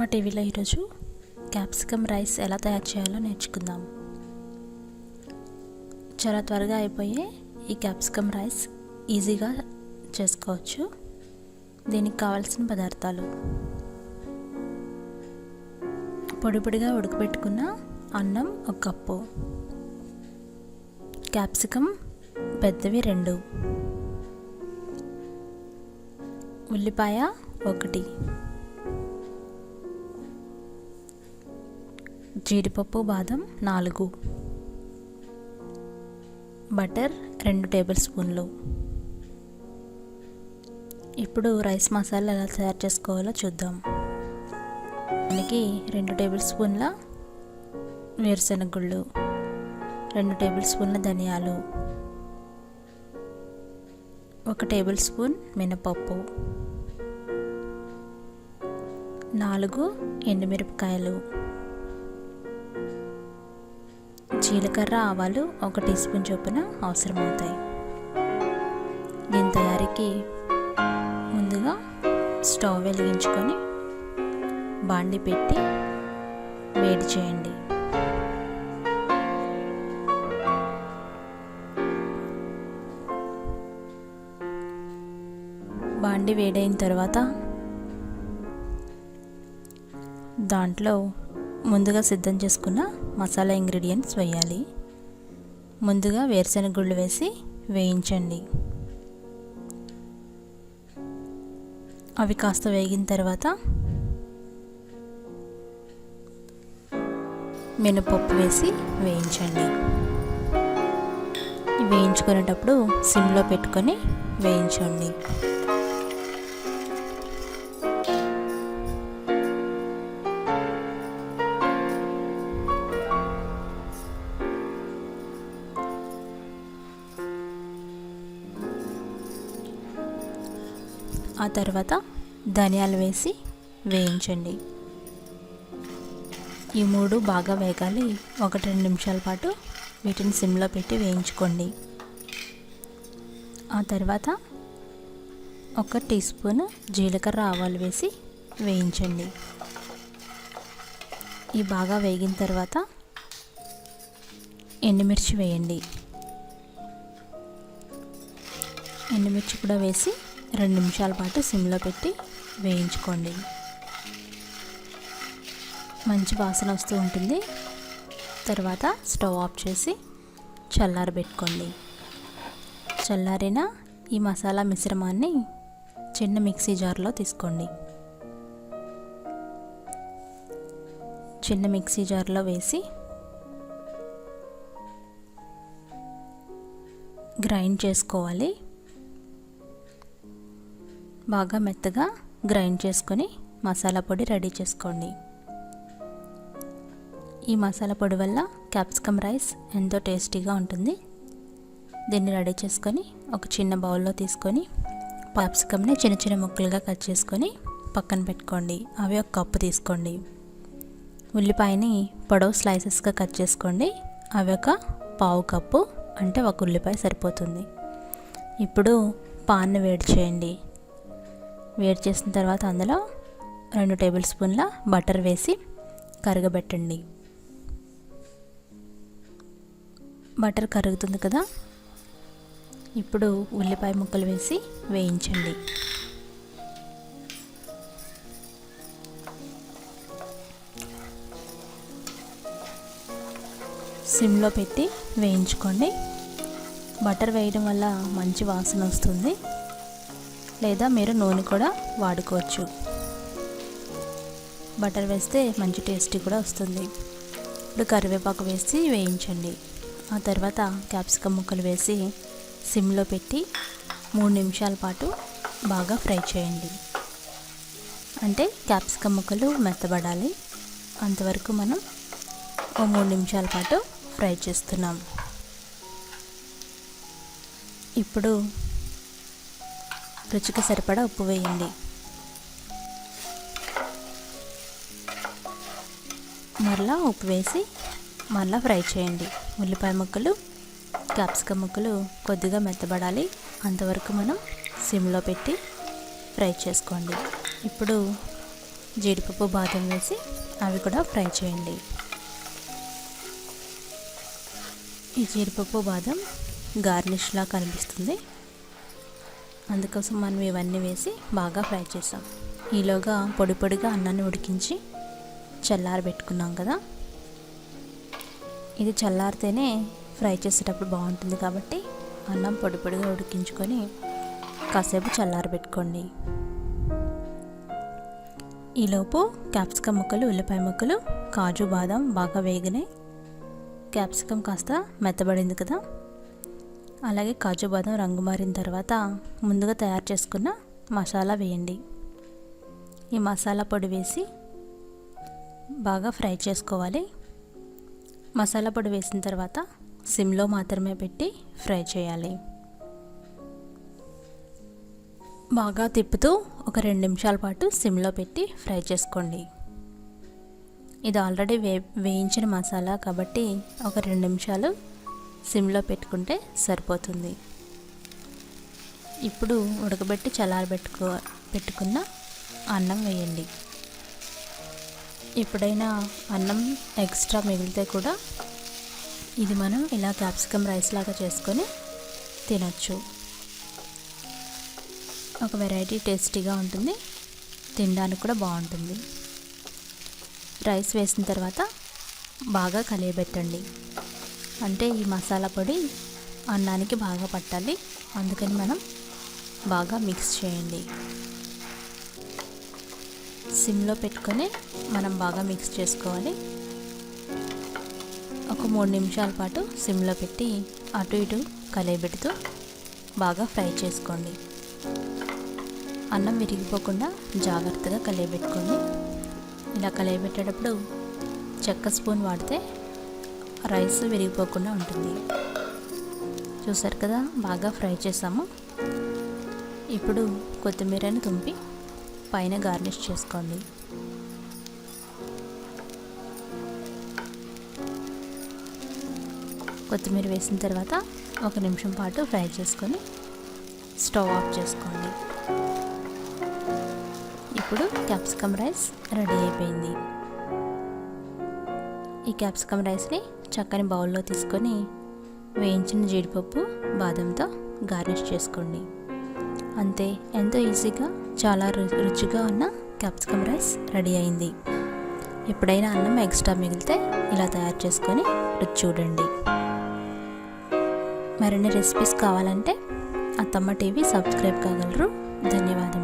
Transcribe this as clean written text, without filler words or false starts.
అమ్మ టీవీలో ఈరోజు క్యాప్సికమ్ రైస్ ఎలా తయారు చేయాలో నేర్చుకుందాం. చాలా త్వరగా అయిపోయే ఈ క్యాప్సికమ్ రైస్ ఈజీగా చేసుకోవచ్చు. దీనికి కావాల్సిన పదార్థాలు: పొడి పొడిగా ఉడకబెట్టుకున్న అన్నం 1 కప్పు, క్యాప్సికమ్ పెద్దవి 2, ఉల్లిపాయ 1, జీడిపప్పు బాదం 4, బటర్ 2 టేబుల్ స్పూన్లు. ఇప్పుడు రైస్ మసాలా ఎలా తయారు చేసుకోవాలో చూద్దాం. దానికి 2 టేబుల్ స్పూన్ల వేరుశెనగ గుళ్ళు, 2 టేబుల్ స్పూన్ల ధనియాలు, 1 టేబుల్ స్పూన్ మినపప్పు, 4 ఎండుమిరపకాయలు, జీలకర్ర, ఆవాలు 1 టీ స్పూన్ చొప్పున అవసరమవుతాయి. దీని తయారీకి ముందుగా స్టవ్ వెలిగించుకొని బాండి పెట్టి వేడి చేయండి. బాండి వేడైన తర్వాత దాంట్లో ముందుగా సిద్ధం చేసుకున్న మసాలా ఇంగ్రీడియంట్స్ వేయాలి. ముందుగా వేరుశెనగ గుళ్ళు వేసి వేయించండి. అవి కాస్త వేగిన తర్వాత మినపప్పు వేసి వేయించండి. వేయించుకునేటప్పుడు సిమ్లో పెట్టుకొని వేయించండి. ఆ తర్వాత ధనియాలు వేసి వేయించండి. ఈ 3 బాగా వేగాలి. 1-2 నిమిషాల పాటు వీటిని సిమ్లో పెట్టి వేయించుకోండి. ఆ తర్వాత 1 టీ స్పూన్ జీలకర్ర, ఆవాలు వేసి వేయించండి. ఈ బాగా వేగిన తర్వాత ఎండుమిర్చి వేయండి. ఎండుమిర్చి కూడా వేసి 2 నిమిషాల పాటు సిమ్లో పెట్టి వేయించుకోండి. మంచి వాసన వస్తూ ఉంటుంది. తర్వాత స్టవ్ ఆఫ్ చేసి చల్లారబెట్టుకోండి. చల్లారిన ఈ మసాలా మిశ్రమాన్ని చిన్న మిక్సీ జార్లో తీసుకోండి. చిన్న మిక్సీ జార్లో వేసి గ్రైండ్ చేసుకోవాలి. బాగా మెత్తగా గ్రైండ్ చేసుకొని మసాలా పొడి రెడీ చేసుకోండి. ఈ మసాలా పొడి వల్ల క్యాప్సికమ్ రైస్ ఎంతో టేస్టీగా ఉంటుంది. దీన్ని రెడీ చేసుకొని ఒక చిన్న బౌల్లో తీసుకొని క్యాప్సికమ్ని చిన్న చిన్న ముక్కలుగా కట్ చేసుకొని పక్కన పెట్టుకోండి. అవి 1 కప్పు తీసుకోండి. ఉల్లిపాయని పొడవు స్లైసెస్గా కట్ చేసుకోండి. అవి 1/4 కప్పు, అంటే 1 ఉల్లిపాయ సరిపోతుంది. ఇప్పుడు పాన్ను వేడి చేయండి. వేడి చేసిన తర్వాత అందులో 2 టేబుల్ స్పూన్ల బటర్ వేసి కరగబెట్టండి. బటర్ కరుగుతుంది కదా, ఇప్పుడు ఉల్లిపాయ ముక్కలు వేసి వేయించండి. సిమ్లో పెట్టి వేయించుకోండి. బటర్ వేయడం వల్ల మంచి వాసన వస్తుంది. లేదా మీరు నూనె కూడా వాడుకోవచ్చు. బటర్ వేస్తే మంచి టేస్టీ కూడా వస్తుంది. ఇప్పుడు కరివేపాకు వేసి వేయించండి. ఆ తర్వాత క్యాప్సికమ్ ముక్కలు వేసి సిమ్లో పెట్టి 3 నిమిషాల పాటు బాగా ఫ్రై చేయండి. అంటే క్యాప్సికమ్ ముక్కలు మెత్తబడాలి. అంతవరకు మనం 3 నిమిషాల పాటు ఫ్రై చేస్తున్నాం. ఇప్పుడు రుచికి సరిపడా ఉప్పు వేయండి. మరలా ఉప్పు వేసి మరలా ఫ్రై చేయండి. ఉల్లిపాయ ముక్కలు, క్యాప్సికమ్ ముక్కలు కొద్దిగా మెత్తబడాలి. అంతవరకు మనం సిమ్లో పెట్టి ఫ్రై చేసుకోండి. ఇప్పుడు జీడిపప్పు బాదం వేసి అవి కూడా ఫ్రై చేయండి. ఈ జీడిపప్పు బాదం గార్నిష్లా కనిపిస్తుంది, అందుకోసం మనం ఇవన్నీ వేసి బాగా ఫ్రై చేసాం. ఈలోగా పొడి పొడిగా అన్నాన్ని ఉడికించి చల్లారబెట్టుకున్నాం కదా, ఇది చల్లారితేనే ఫ్రై చేసేటప్పుడు బాగుంటుంది కాబట్టి అన్నం పొడి పొడిగా ఉడికించుకొని కాసేపు చల్లారబెట్టుకోండి. ఈలోపు క్యాప్సికమ్ ముక్కలు, ఉల్లిపాయ ముక్కలు, కాజు బాదం బాగా వేగినాయి. క్యాప్సికమ్ కాస్త మెత్తబడింది కదా, అలాగే కాజు బాదం రంగు మారిన తర్వాత ముందుగా తయారు చేసుకున్న మసాలా వేయండి. ఈ మసాలా పొడి వేసి బాగా ఫ్రై చేసుకోవాలి. మసాలా పొడి వేసిన తర్వాత సిమ్లో మాత్రమే పెట్టి ఫ్రై చేయాలి. బాగా తిప్పుతూ ఒక 2 నిమిషాల పాటు సిమ్లో పెట్టి ఫ్రై చేసుకోండి. ఇది ఆల్రెడీ వేయించిన మసాలా కాబట్టి ఒక 2 నిమిషాలు సిమ్లో పెట్టుకుంటే సరిపోతుంది. ఇప్పుడు ఉడకబెట్టి పెట్టుకున్న అన్నం వేయండి. ఎప్పుడైనా అన్నం ఎక్స్ట్రా మిగిలితే కూడా ఇది మనం ఇలా క్యాప్సికమ్ రైస్ లాగా చేసుకొని తినొచ్చు. ఒక వెరైటీ టేస్టీగా ఉంటుంది, తినడానికి కూడా బాగుంటుంది. రైస్ వేసిన తర్వాత బాగా కలియబెట్టండి. అంటే ఈ మసాలా పొడి అన్నానికి బాగా పట్టాలి, అందుకని మనం బాగా మిక్స్ చేయండి. సిమ్లో పెట్టుకొని మనం బాగా మిక్స్ చేసుకోవాలి. ఒక 3 నిమిషాల పాటు సిమ్లో పెట్టి అటు ఇటు కలయబెడుతూ బాగా ఫ్రై చేసుకోండి. అన్నం విరిగిపోకుండా జాగ్రత్తగా కలయబెట్టుకోండి. ఇలా కలయబెట్టేటప్పుడు చెక్క స్పూన్ వాడితే రైస్ విరిగిపోకుండా ఉంటుంది. చూసారు కదా, బాగా ఫ్రై చేసాము. ఇప్పుడు కొత్తిమీరని తుంపి పైన గార్నిష్ చేసుకోండి. కొత్తిమీర వేసిన తర్వాత 1 నిమిషం పాటు ఫ్రై చేసుకొని స్టవ్ ఆఫ్ చేసుకోండి. ఇప్పుడు క్యాప్సికమ్ రైస్ రెడీ అయిపోయింది. ఈ క్యాప్సికమ్ రైస్ని చక్కని బౌల్లో తీసుకొని వేయించిన జీడిపప్పు బాదంతో గార్నిష్ చేసుకోండి. అంతే, ఎంతో ఈజీగా చాలా రుచిగా ఉన్న క్యాప్సికమ్ రైస్ రెడీ అయింది. ఎప్పుడైనా అన్నం ఎక్స్ట్రా మిగిలితే ఇలా తయారు చేసుకొని రుచి చూడండి. మరిన్ని రెసిపీస్ కావాలంటే అత్తమ్మ టీవీ సబ్స్క్రైబ్ కాగలరు. ధన్యవాదాలు.